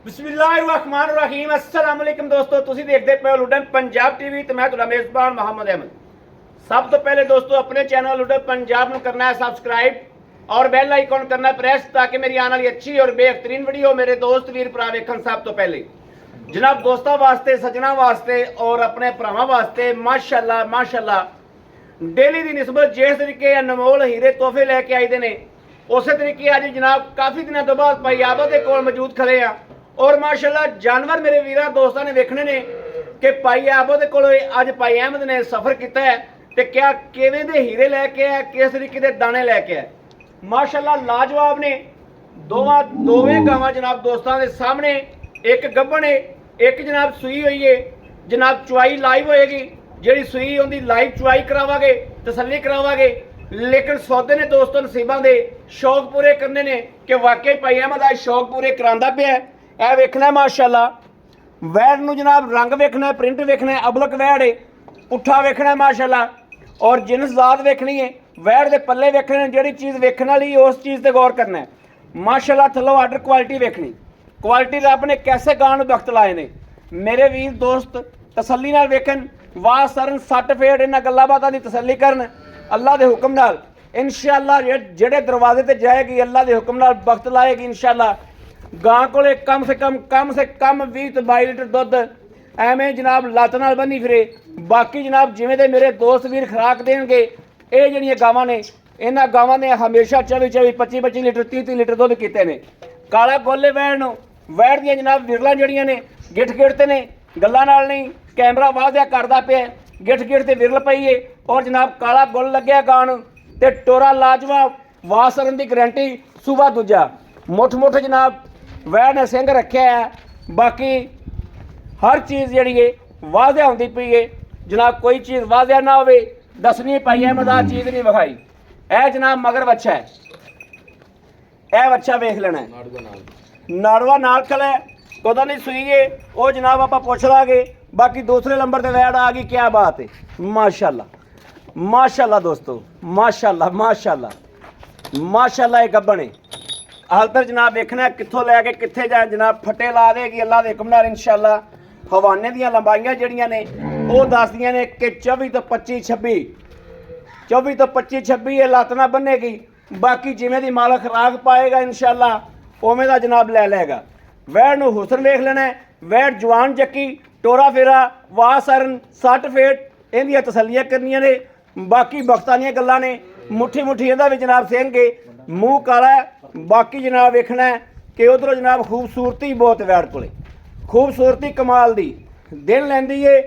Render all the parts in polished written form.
बिस्मिल्लाहिर्रहमानिर्रहीम अस्सलाम वालेकुम दोस्तों, तुसी देखते पे लुडन पंजाब टीवी ते मैं तुहाडा मेज़बान मोहम्मद अहमद। सब तो पहले दोस्तों अपने चैनल लुडन पंजाब में करना है सब्सक्राइब और बेल आइकॉन करना है प्रेस, ताकि मेरी आने वाली अच्छी और बेहतरीन वीडियो मेरे दोस्त वीर भरा वेखन। सब तो पहले जनाब दोस्तों वास्ते, सजना वास्ते और अपने भरावां वास्ते माशाअल्लाह माशाअल्लाह डेली की निस्बत जिस तरीके अनमोल हीरे तोहफे लैके आए दे ने, उस तरीके अज जनाब काफ़ी दिनों तो बाद भाई आबा के कोल मौजूद खड़े आ और माशाअल्लाह जानवर मेरे वीरा दोस्तों ने वेखने ने कि भाई आबो दे कोल अज भाई अहमद ने सफ़र किया है तो क्या किवें दे हीरे लैके आए, किस तरीके के दाने लैके आए। माशाअल्लाह लाजवाब ने दोवें गावां जनाब दोस्तों के सामने, एक गब्बन है एक जनाब सूई हुई है। जनाब चुआई लाइव होएगी, जी सूई उनकी लाइव चुआई करावांगे, तसल्ली करावांगे। लेकिन सौदे ने दोस्तों नसीबां दे शौक पूरे करने ने कि वाकई भाई अहमद आज शौक पूरे करांदा पिया है। यह वेखना माशाअल्लाह वैड़ नूं जनाब रंग वेखना, प्रिंट वेखना, अबलक वैड़ है, पुट्ठा वेखना माशाअल्लाह और जिनस जात वेखनी है, वैड़ दे पल्ले वेखने, जिहड़ी चीज़ वेखण वाली उस चीज़ ते गौर करना है। माशाअल्लाह थल्लों आर्डर क्वालिटी वेखनी, क्वालिटी रब ने कैसे गाण नूं वक्त लाए ने। मेरे वीर दोस्त तसल्ली नाल वेखन, वाह सरन सट फेड़ इन्हां गल्लां बातां दी तसल्ली करन अल्लाह दे हुक्म नाल। इंशाअल्लाह जेड़े दरवाजे ते जाएगी अल्लाह दे हुक्म नाल वक्त लाएगी इंशाअल्लाह। गां कोले कम से कम 20 तो 22 लीटर दुध एवें जनाब लत्त नाल बन्नी फिरे। बाकी जनाब जिवें दे मेरे दोस्त वीर खुराक देणगे, ये जिहड़ियां गावां ने, इन्हां गावां ने हमेशा 24 25 लीटर 30 लीटर दुध कीते ने। काला गोले वैड़ नूं, वैड़ दियां जनाब विरलां जिहड़ियां ने गिठ गिठ ते ने, गल्लां नाल नहीं, कैमरा वाधिया करदा पिया, गिठ गिठ ते विरल पई है और जनाब काला गुल लग्या गां नूं ते टोरा लाजवाब, वासरन की गारंटी, सूबा दूजा मुठ मुठ जनाब वैड़ ने सिंह रखे है। बाकी हर चीज़ जी है वाजिया होंदी पई है जनाब, कोई चीज़ वाजिया ना होवे दसनी पाई है, मदार चीज़ नहीं विखाई। ए जनाब मगर बच्चा है, यह बच्चा वेख लेना है, नाड़वा नाल खला है, कदों नहीं सुई है वो जनाब आप पुछ लांगे। बाकी दूसरे नंबर पर वैड़ आ गई, क्या बात है, माशाअल्लाह माशाअल्लाह दोस्तों, माशाअल्लाह माशाअल्लाह माशाअल्लाह। एक गब्बन है हालतर जनाब वेखना कित्थों लैके कित्थे जाए, जनाब फटे ला देगी अल्लाह के हुक्म नाल इंशाअल्लाह। हवाने दी लंबाइयां जिहड़ियां ने वो दसदियां ने कि 24 तो 25 26 ये लत्त ना बन्नेगी। बाकी जिवें दी मालक खुराक पाएगा इंशाअल्लाह उवें दा जनाब लै लेगा। वैड़ नूं हुसन वेख लेना है, वैड़ जवान जक्की, टोरा फेरा, वाह सरन सट फेट, इहदियां तसल्लियां करनियां ने। बाकी बख्तां दियां गल्लां ने, मुट्ठी मुट्ठी इहदा भी जनाब सेंगे, मूँह काला है। बाकी जनाब वेखना है कि उधरों जनाब खूबसूरती बहुत वैड़ कोले, खूबसूरती कमाल दी दिन लैंदी है।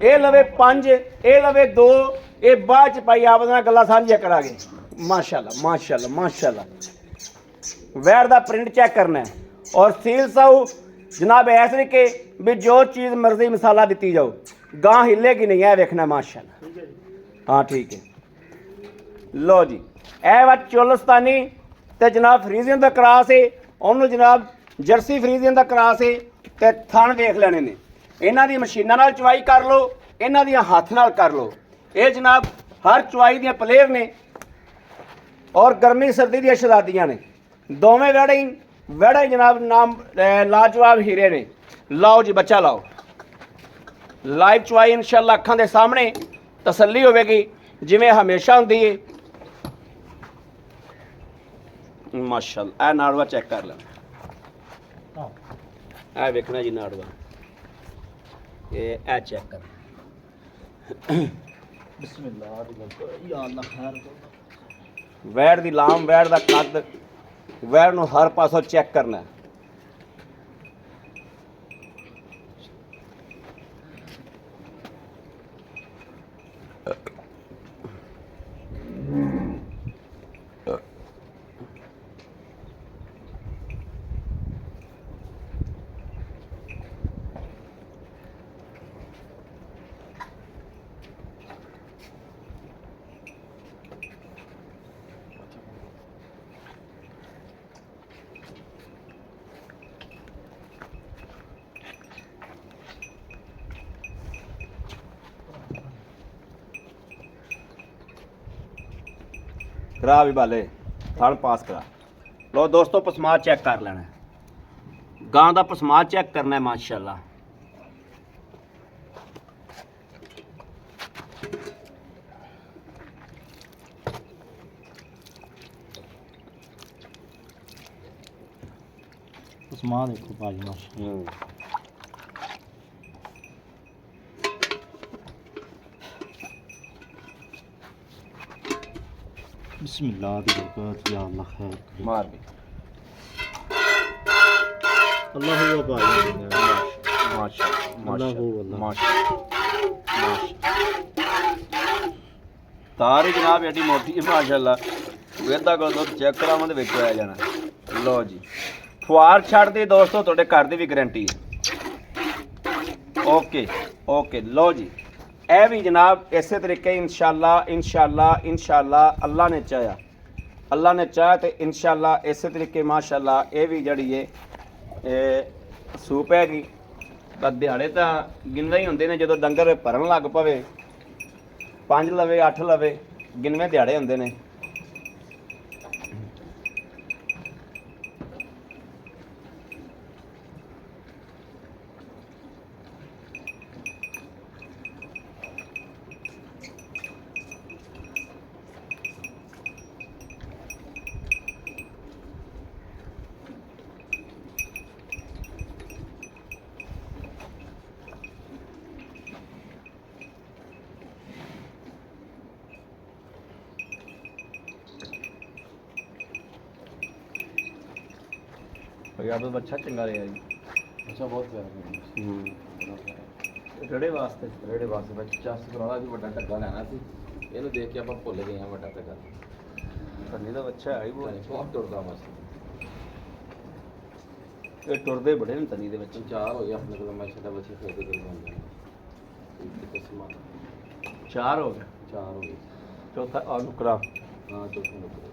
ये लवे 5, ये लवे 2, ये बाद च पाई आप गल्लां साझियां करांगे। माशाअल्लाह माशाअल्लाह माशाअल्लाह वैड़ दा प्रिंट चेक करना है और सील साऊ जनाब इस तरीके भी जो चीज़ मर्जी मसाला दी जाओ, गां हिलेगी नहीं, है वेखना माशाअल्लाह। हाँ ठीक है, लो जी ए वा चोलस्तानी तो जनाब फ्रीजियन का क्रॉस है, उन्होंने जनाब जर्सी फ्रीजियन का क्रॉस है। तो थन वेख लेने ने, इन्हां दी मशीनां नाल चुवाई कर लो, इन्हां दी हथ नाल कर लो। ये जनाब हर चुवाई दियां प्लेयर ने और गर्मी सर्दी दियां शहजादियां ने, दोवें वैड़ा ही जनाब नाम लाजवाब हीरे ने। लाओ जी बच्चा लाओ, लाइव चुवाई इंशाअल्लाह अखां दे सामने तसल्ली होवेगी जिवें हमेशा हुंदी है। माशाअल्लाह ए नाड़वा चेक कर लेना, ए वेखना जी नाड़वा, ए चेक कर वैड़ दी लाम, वैड़ दा कद, वैड़ नूं हर पासों चेक करना है। करा भी बाले थड़ पास करा लो दोस्तों, पसमार चेक कर लेना है। गां का पसमा चेक करना है माशाल्लाह। पसमा देखो भाजी माशाल्लाह। बिस्मिल्लाह दी बरकत या अल्लाह खैर करे। मार भी अल्लाह हुआ भाजी माशाल्लाह अल्लाह हो अल्लाह। माशाल्लाह तार ही जनाब एडी मोटी है माशाल्लाह। वेदा को दुध चेक करावां ते वेखो आ जाना। लो जी फुआर छड़ दे दोस्तों तुहाडे घर दी भी गारंटी है। ओके ओके लो जी ए भी जनाब इसे तरीके इंशाअल्लाह अल्लाह ने चाहा तो इंशाअल्लाह इसे तरीके माशाअल्लाह ये भी जड़ी है सूप हैगी। पर दिहाड़े तो गिनवे ही होंदे ने जो डंगर भरन लग पवे 5 लवे 8 लवे गिनवे दिहाड़े होंदे ने। पंजाब ਦਾ ਬੱਚਾ ਚੰਗਾ ਰਿਹਾ ਜੀ। अच्छा बहुत प्यारा ਰੜੇ ਵਾਸਤੇ रेड़े वास्ते बच्चा सुराला भी बड़ा टग्गा लेना सी ਇਹਨੂੰ ਦੇਖ ਕੇ ਆਪਾਂ ਭੁੱਲ ਗਏ ਆ ਵੱਡਾ ਟੱਗਾ। ਧੰਨੀ ਦਾ ਬੱਚਾ ਹੈ ਹੀ ਬਹੁਤ ਟੁਰਦਾ ਮਸ। ਇਹ ਟੁਰਦੇ ਬੜੇ ਨੇ ਧੰਨੀ ਦੇ ਬੱਚੇ। ਚਾਰ ਹੋ ਗਏ ਆਪਣੇ ਕੋਲ ਮੈਂ ਛੱਡਾ ਬੱਚੇ ਫਿਰ ਦੇ ਬਣ ਜਾਣਾ। ਇੱਕ ਕਿਸਮਾ 4 ਹੋ ਗਏ। ਚਾਰ ਹੋ ਗਏ। ਚੌਥਾ ਆ ਨੁਕਰਾ ਹਾਂ ਚੌਥਾ ਨੰਬਰ।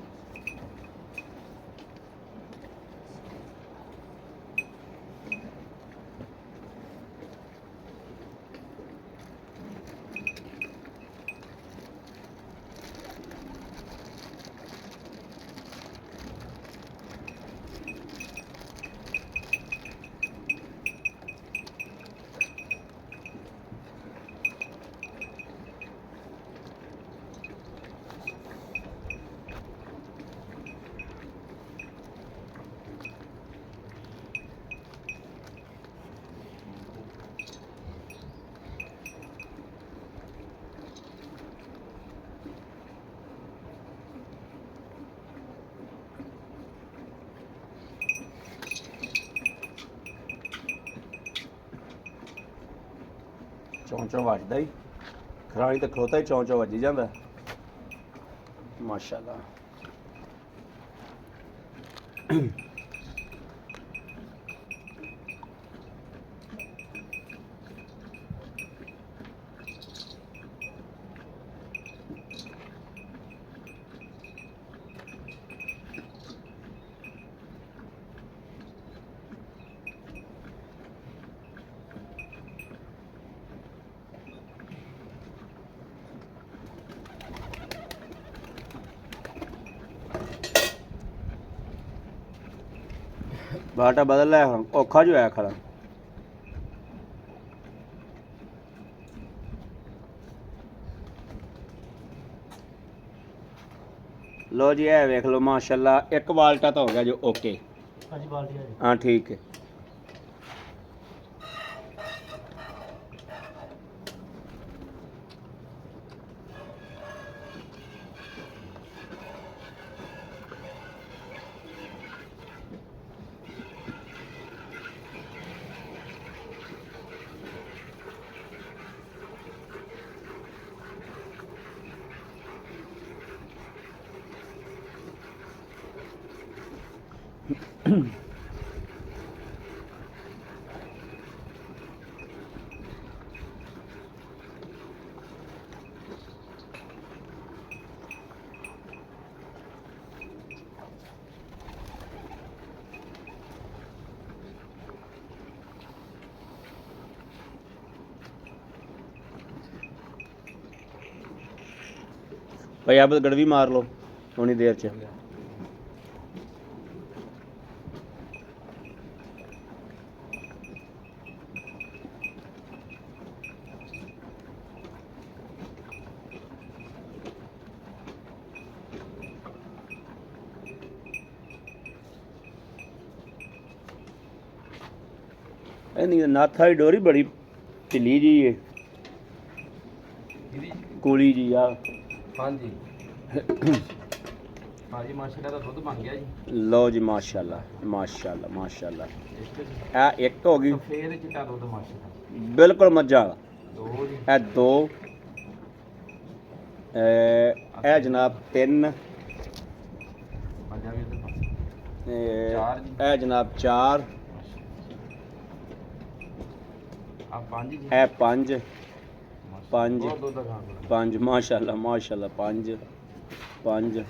ਚੌਂ ਚੌਂ ਵੱਜਦਾ ਹੀ ਖਰਾਣੀ ਤੇ ਖਲੋਤਾ ਹੀ ਚੌਂ ਚੌਂ ਵੱਜੀ ਜਾਂਦਾ ਮਾਸ਼ਾਅੱਲਾ। ਬਾਟਾ ਬਦਲ ਲੈ ਔਖਾ ਜੋ ਹੋਇਆ ਖਰਾ। लो जी है वेख लो माशाल्लाह एक बाल्टा तो हो गया जो ओके। हाँ जी बाल्टी है। हाँ ठीक है। भाई आप गड़वी मार लो थोड़ी देर च। ਇਹਦੀ ਨਾਥਾ ਦੀ ਡੋਰੀ ਬੜੀ ਢਿੱਲੀ ਜੀ ਏ, ਇਹਦੀ ਕੋਲੀ ਜੀ ਆ। ਹਾਂਜੀ ਹਾਂਜੀ ਮਾਸ਼ਾਅੱਲਾ ਦਾ ਦੁੱਧ ਬਣ ਗਿਆ ਜੀ। ਲਓ ਜੀ ਮਾਸ਼ਾਅੱਲਾ ਮਾਸ਼ਾਅੱਲਾ ਮਾਸ਼ਾਅੱਲਾ। ਇੱਕ ਜੀ ਇਹ ਇੱਕ ਹੋ ਗਈ ਸਫੇਦ ਚਿੱਟਾ ਦੁੱਧ ਮਾਸ਼ਾਅੱਲਾ। ਬਿਲਕੁਲ ਮੱਝਾਂ ਵਾਲਾ। ਦੋ ਜੀ ਇਹ ਦੋ, ਇਹ ਜਨਾਬ ਤਿੰਨ, ਪੰਜਾਂ ਵੀ ਉਹਦੇ ਪਾਸੇ। ਚਾਰ ਜੀ। ਇਹ ਜਨਾਬ ਚਾਰ, ਆ ਪੰਜ ਜੀ। ਇਹ ਪੰਜ, ਪੰਜ ਬਹੁਤ ਦੁੱਧ ਦਾ ਖਾਣ ਵਾਲਾ। ਪੰਜ ਮਾਸ਼ਾਅੱਲਾ ਮਾਸ਼ਾਅੱਲਾ ਪੰਜ ਪੰਜ।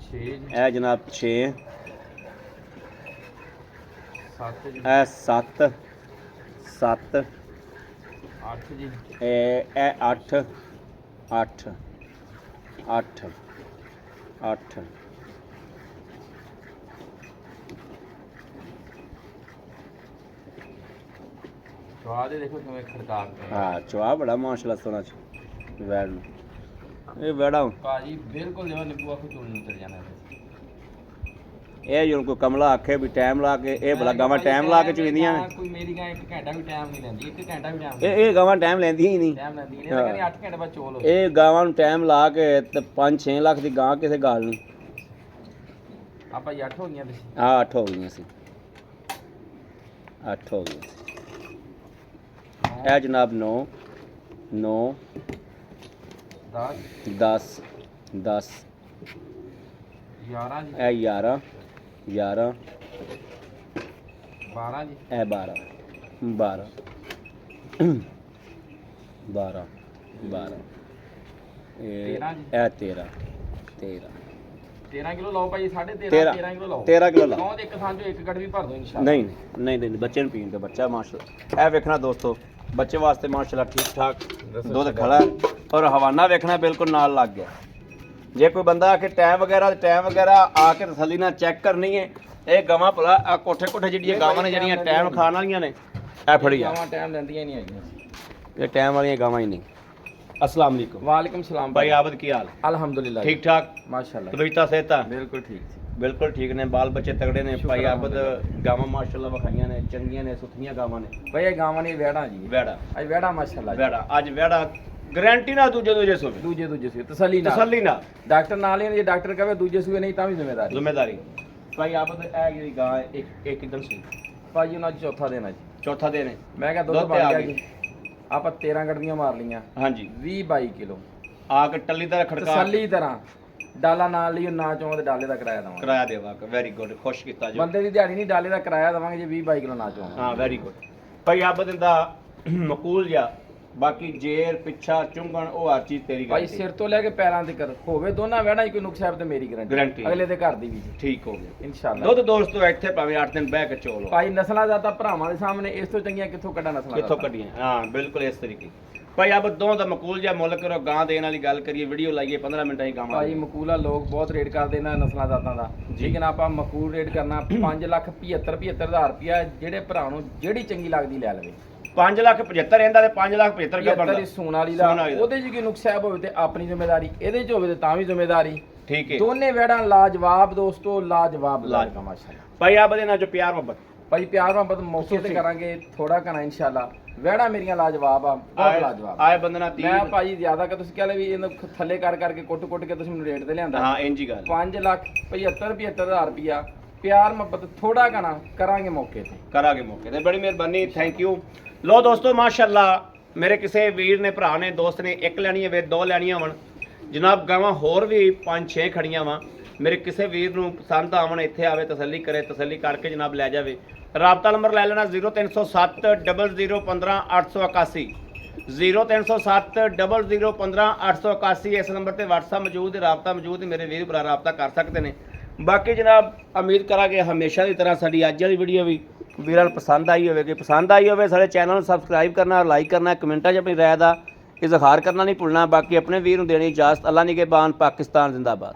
ਛੇ ਜੀ। ਇਹ ਜਨਾਬ 6, ਸੱਤ ਜੀ। ਇਹ 7 7, ਅੱਠ ਜੀ। ਇਹ 8 8 8 8। ਸਵਾਦ ਇਹ ਦੇਖੋ ਕਿਵੇਂ ਖੜਕਾ ਕੇ। ਹਾਂ ਚਵਾ ਬੜਾ ਮਾਸ਼ਾਅੱਲਾ ਸੋਨਾ ਚ ਵੈੜ ਨੂੰ। ਇਹ ਵੈੜਾ ਭਾਜੀ ਬਿਲਕੁਲ ਜਿਵੇਂ ਨਿੰਬੂ ਆਖੋ ਚੋਣ ਉਤਰ ਜਾਣਾ ਹੈ। ਇਹ ਜਦੋਂ ਕੋਈ ਕਮਲਾ ਆਖੇ ਵੀ ਟਾਈਮ ਲਾ ਕੇ, ਇਹ ਬੜਾ ਗਾਵਾਂ ਟਾਈਮ ਲਾ ਕੇ ਚੁੰਦੀਆਂ ਨੇ। ਕੋਈ ਮੇਰੀ ਗਾਂ 1 ਘੰਟਾ ਵੀ ਟਾਈਮ ਨਹੀਂ ਲੈਂਦੀ, 1 ਘੰਟਾ ਵੀ ਟਾਈਮ ਇਹ ਗਾਵਾਂ ਟਾਈਮ ਲੈਂਦੀਆਂ ਹੀ ਨਹੀਂ। ਟਾਈਮ ਲੈਂਦੀ ਨਹੀਂ, ਇਹ ਕਹਿੰਦੀ 8 ਘੰਟੇ ਬਾਅਦ ਚੋਲ ਹੋ। ਇਹ ਗਾਵਾਂ ਨੂੰ ਟਾਈਮ ਲਾ ਕੇ ਤੇ 5-6 ਲੱਖ ਦੀ ਗਾਂ ਕਿਸੇ ਗੱਲ ਨਹੀਂ। ਆਪਾਂ 8 ਹੋ ਗਈਆਂ ਤੁਸੀਂ। ਆ 8 ਹੋ ਗਈਆਂ ਸੀ, 8 ਹੋ ਗਈਆਂ ਸੀ। ਇਹ ਜਨਾਬ 9 9 10 10 10, 11 ਜੀ। ਇਹ 11 11, 12 ਜੀ। ਇਹ 12 12 12 12, ਇਹ 13 ਜੀ। ਇਹ 13 13 13 ਕਿਲੋ ਲਾਓ ਭਾਈ, 13.5 13 13 ਕਿਲੋ ਲਾਓ। 13 ਕਿਲੋ ਲਾ। ਕੌਣ ਇੱਕ ਥਾਂ ਚੋਂ ਇੱਕ ਗੜ ਵੀ ਭਰ ਦੋ ਇਨਸ਼ਾਅੱਲਾ। ਨਹੀਂ ਨਹੀਂ ਨਹੀਂ, ਬੱਚੇ ਨੂੰ ਪੀਣ ਦੇ ਬੱਚਾ ਮਾਸ਼ਾਅੱਲਾ। ਇਹ ਵੇਖਣਾ ਦੋਸਤੋ, ਬੱਚੇ ਵਾਸਤੇ ਮਾਸ਼ਾਅੱਲਾ ਠੀਕ ਠਾਕ ਦੁੱਧ ਖੜਾ ਹੈ, ਔਰ ਹਵਾਨਾ ਵੇਖਣਾ ਬਿਲਕੁਲ ਨਾਲ ਲੱਗ ਗਿਆ। ਜੇ ਕੋਈ ਬੰਦਾ ਆ ਕੇ ਟਾਈਮ ਵਗੈਰਾ ਆ ਕੇ ਤਸੱਲੀ ਨਾਲ ਚੈੱਕ ਕਰਨੀ ਹੈ, ਇਹ ਗਾਵਾਂ ਭਲਾ ਆ ਕੋਠੇ ਕੋਠੇ ਜਿਹੜੀਆਂ ਗਾਵਾਂ ਨੇ ਜਿਹੜੀਆਂ ਟਾਈਮ ਖਾਣ ਵਾਲੀਆਂ ਨੇ, ਇਹ ਫੜੀ ਆ। ਗਾਵਾਂ ਟਾਈਮ ਲੈਂਦੀਆਂ ਨਹੀਂ ਹੈਗੀਆਂ। ਇਹ ਟਾਈਮ ਵਾਲੀਆਂ ਗਾਵਾਂ ਹੀ ਨਹੀਂ। अस्सलाम वालेकुम। वालेकुम सलाम भाई आबद की हाल? अल्हम्दुलिल्लाह ठीक ठाक माशाल्लाह। तबीयत सेहत बिल्कुल ठीक बिल्कुल ठीक ने, बाल बच्चे तगड़े ने। शुक्र भाई आबद अल्हम्दुलिल्लाह। गावां माशाल्लाह वखाइयां ने, चंगियां ने, सुथरियां गावां ने। भाई ये गावां ने वेड़ा जी, वेड़ा आज वेड़ा माशाल्लाह जी। वेड़ा अज वेड़ा गारंटी ना दूजे दूजे सूबे दूजे दूजे सूए तसल्ली ना, तसल्ली ना डॉक्टर नाल ही जे डॉक्टर कहे दूजे सूए नहीं ता भी जिम्मेदारी जिम्मेदारी। भाई आबद ए जेडी गां एक किदन सी भाई उन्हां चौथा देना जी, चौथा दिन है। मैं क्या दुध बन गया जी। आप 13 गड्डियां मार लियां। हां जी 20-22 किलो आके टल्ली दा खड़का तसल्ली तरह डाला नाल लियो ना चों ते डाले दा किराया दवांगे। किराया देवा वेरी गुड, खुश कीता जो बंदे दी दिहाड़ी नहीं डाले दा किराया दवांगे जे 20-22 किलो ना चों। हां वेरी गुड। भाई आबद दा मकूल जा बाकी जेर पिछा चुंगण ओ हर चीज तेरी भाई सिर तो लेके पैरां तक होवे दोना वेड़ा ही कोई नुक्स है ते मेरी गारंटी। गारंटी अगले दे घर दी भी जी ठीक हो गया इंशाल्लाह। दुध दोस्तों ਇੱਥੇ ਭਾਵੇਂ 8 ਦਿਨ ਬਹਿ ਕੇ ਚੋਲੋ। ਭਾਈ ਨਸਲਾਂ ਦਾ ਤਾਂ ਭਰਾਵਾਂ ਦੇ ਸਾਹਮਣੇ ਇਸ ਤੋਂ ਚੰਗੀਆਂ ਕਿੱਥੋਂ ਕੱਢਾਂ ਨਸਲਾਂ ਕਿੱਥੋਂ ਕੱਢੀਆਂ? ਹਾਂ ਬਿਲਕੁਲ ਇਸ ਤਰੀਕੇ। ਭਾਈ ਆਪ ਦੋਵਾਂ ਦਾ ਮਕੂਲ ਜਿਹਾ ਮੁੱਲ ਕਰੋ, ਗਾਂ ਦੇਣ ਵਾਲੀ ਗੱਲ ਕਰੀਏ, ਵੀਡੀਓ ਲਾਈਏ 15 ਮਿੰਟਾਂ ਹੀ ਗਾਵਾਂ। ਭਾਈ ਮਕੂਲਾ ਲੋਕ ਬਹੁਤ ਰੇਟ ਕਰਦੇ ਇਹਨਾਂ ਨਸਲਾਂ ਜ਼ਾਤਾਂ ਦਾ, ਲੇਕਿਨ ਆਪਾਂ ਮਕੂਲ ਰੇਟ ਕਰਨਾ 5,75,000 ਰੁਪਇਆ। ਜਿਹੜੇ ਭਰਾ ਨੂੰ ਜਿਹੜੀ ਚੰਗੀ ਲੱਗਦੀ ਲੈ ਲਵੇ। 5,75,000 ਇਹਦਾ ਤੇ 5,75,000 ਕਿਉਂ ਬਣਦਾ? ਸੂਣ ਵਾਲੀ ਦਾ ਉਹਦੇ 'ਚ ਕੀ ਨੁਕਸ ਹੋਵੇ ਤੇ ਆਪਣੀ ਜ਼ਿੰਮੇਵਾਰੀ, ਇਹਦੇ 'ਚ ਹੋਵੇ ਤੇ ਤਾਂ ਵੀ ਜ਼ਿੰਮੇਵਾਰੀ। ਠੀਕ ਹੈ ਦੋਨੇ ਵੇੜਾਂ ਲਾਜਵਾਬ ਦੋਸਤੋ, ਲਾਜਵਾਬ ਲਾਜਵਾਬ ਮਾਸ਼ਾਅੱਲਾ। ਭਾਈ ਆਪ ਦੇ ਨਾਲ ਜੋ ਪਿਆਰ ਮੁਹੱਬਤ ਭਾਈ ਪਿਆਰ ਮੁਹੱਬਤ ਮੌਕੇ ਤੇ ਕਰਾਂਗੇ, ਥੋੜਾ ਕਰਾਂ ਇਨਸ਼ਾਅੱਲਾ। ਵੇੜਾਂ ਮੇਰੀਆਂ ਲਾਜਵਾਬ ਆ, ਬਹੁਤ ਲਾਜਵਾਬ। ਆਏ ਬੰਦੇ ਨਾਲ ਮੈਂ ਭਾਈ ਜ਼ਿਆਦਾ ਕਿ ਤੁਸੀਂ ਕਹ ਲੈ ਵੀ ਇਹਨੂੰ ਥੱਲੇ ਕਰਕੇ ਕੁੱਟ ਕੇ ਤੁਸੀਂ ਮੈਨੂੰ ਰੇਟ ਤੇ ਲਿਆਂਦਾ। ਹਾਂ ਇੰਜ ਹੀ ਗੱਲ। 5,75,000 ਰੁਪਇਆ ਪਿਆਰ ਮੁਹੱਬਤ ਥੋੜਾ ਕਰਾਂ ਕਰਾਂਗੇ ਮੌਕੇ ਤੇ, ਕਰਾਂਗੇ ਮੌਕੇ ਤੇ। ਬੜੀ ਮਿਹਰਬਾਨੀ, ਥੈਂਕ ਯੂ। ਲੋ ਦੋਸਤੋ ਮਾਸ਼ਾਅੱਲਾ ਮੇਰੇ ਕਿਸੇ ਵੀਰ ਨੇ, ਭਰਾ ਨੇ, ਦੋਸਤ ਨੇ ਇੱਕ ਲੈਣੀ ਹੋਵੇ, ਦੋ ਲੈਣੀਆਂ ਹੋਣ ਜਨਾਬ, ਗਾਵਾਂ ਹੋਰ ਵੀ 5-6 ਖੜੀਆਂ ਵਾ। ਮੇਰੇ ਕਿਸੇ ਵੀਰ ਨੂੰ ਪਸੰਦ ਆਵਣ, ਇੱਥੇ ਆਵੇ, ਤਸੱਲੀ ਕਰੇ, ਤਸੱਲੀ ਕਰਕੇ ਜਨਾਬ ਲੈ ਜਾਵੇ। ਰਾਬਤਾ ਨੰਬਰ ਲੈ ਲੈਣਾ 0307 0015 881 0307 0015 881। ਇਸ ਨੰਬਰ ਤੇ WhatsApp ਮੌਜੂਦ ਹੈ, ਰਾਬਤਾ ਮੌਜੂਦ ਹੈ, ਮੇਰੇ ਵੀਰ ਭਰਾ ਰਾਬਤਾ ਕਰ ਸਕਦੇ ਨੇ। ਬਾਕੀ ਜਨਾਬ ਉਮੀਦ ਕਰਾਂਗੇ ਹਮੇਸ਼ਾ ਦੀ ਤਰ੍ਹਾਂ ਸਾਡੀ ਅੱਜ ਵਾਲੀ ਵੀਡੀਓ ਵੀ ਵੀਰਾਂ ਨੂੰ ਪਸੰਦ ਆਈ ਹੋਵੇਗੀ। ਪਸੰਦ ਆਈ ਹੋਵੇ ਸਾਡੇ ਚੈਨਲ ਨੂੰ ਸਬਸਕ੍ਰਾਈਬ ਕਰਨਾ, ਲਾਈਕ ਕਰਨਾ, ਕਮੈਂਟਾਂ 'ਚ ਆਪਣੀ ਰਾਏ ਦਾ ਇਜ਼ਹਾਰ ਕਰਨਾ ਨਹੀਂ ਭੁੱਲਣਾ। ਬਾਕੀ ਆਪਣੇ ਵੀਰ ਨੂੰ ਦੇਣੀ ਇਜਾਜ਼ਤ। ਅੱਲਾ ਨਿਗਹਿਬਾਨ, ਪਾਕਿਸਤਾਨ ਜ਼ਿੰਦਾਬਾਦ।